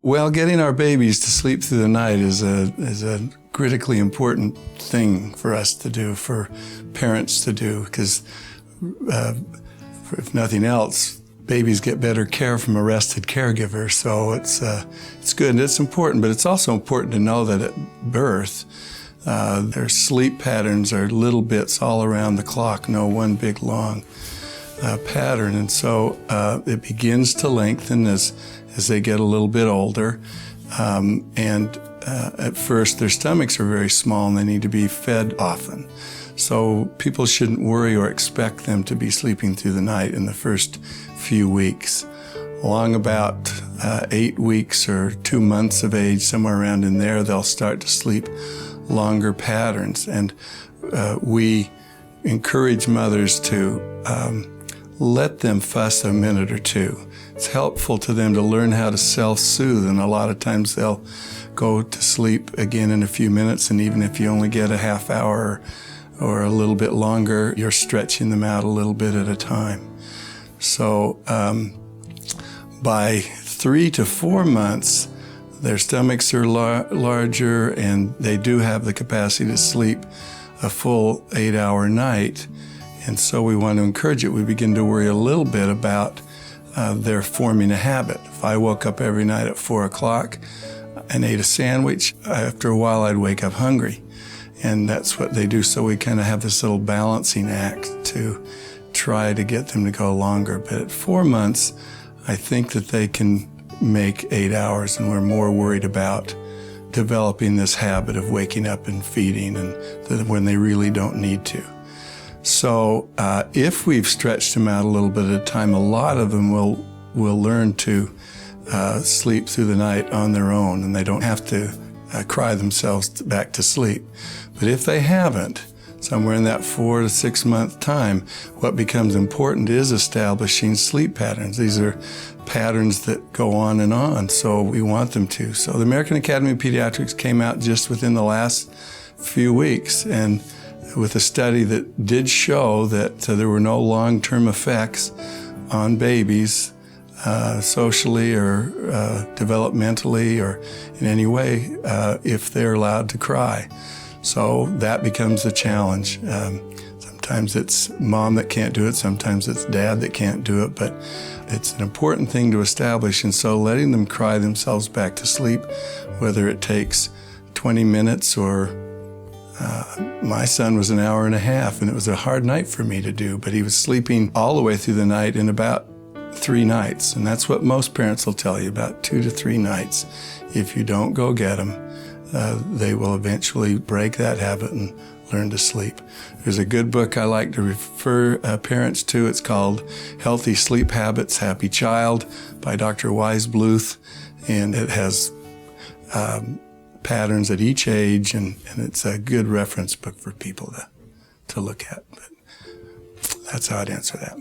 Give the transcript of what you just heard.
Well, getting our babies to sleep through the night is a critically important thing for us to do, for parents to do, because if nothing else, babies get better care from a rested caregiver. So it's good and it's important, but it's also important to know that at birth, their sleep patterns are little bits all around the clock, no one big long pattern. And so it begins to lengthen as they get a little bit older. At first, their stomachs are very small and they need to be fed often. So people shouldn't worry or expect them to be sleeping through the night in the first few weeks. Along about 8 weeks or 2 months of age, somewhere around in there, they'll start to sleep longer patterns. And we encourage mothers to let them fuss a minute or two. It's helpful to them to learn how to self-soothe, and a lot of times they'll go to sleep again in a few minutes, and even if you only get a half hour or a little bit longer, you're stretching them out a little bit at a time. So by 3 to 4 months, their stomachs are larger and they do have the capacity to sleep a full 8-hour night. And so we want to encourage it. We begin to worry a little bit about their forming a habit. If I woke up every night at 4 o'clock and ate a sandwich, after a while I'd wake up hungry. And that's what they do. So we kind of have this little balancing act to try to get them to go longer. But at 4 months, I think that they can make 8 hours, and we're more worried about developing this habit of waking up and feeding and when they really don't need to. So if we've stretched them out a little bit at a time, a lot of them will learn to sleep through the night on their own, and they don't have to cry themselves back to sleep. But if they haven't, somewhere in that 4 to 6 month time, what becomes important is establishing sleep patterns. These are patterns that go on and on, so we want them to. So the American Academy of Pediatrics came out just within the last few weeks, and with a study that did show that there were no long-term effects on babies socially or developmentally or in any way if they're allowed to cry. So that becomes a challenge. Sometimes it's mom that can't do it, sometimes it's dad that can't do it, but it's an important thing to establish. And so letting them cry themselves back to sleep, whether it takes 20 minutes or my son was an hour and a half, and it was a hard night for me to do, but he was sleeping all the way through the night in about 3 nights. And that's what most parents will tell you, about 2 to 3 nights. If you don't go get them, they will eventually break that habit and learn to sleep. There's a good book I like to refer parents to. It's called Healthy Sleep Habits, Happy Child by Dr. Wisebluth, and it has patterns at each age, and it's a good reference book for people to look at. But that's how I'd answer that.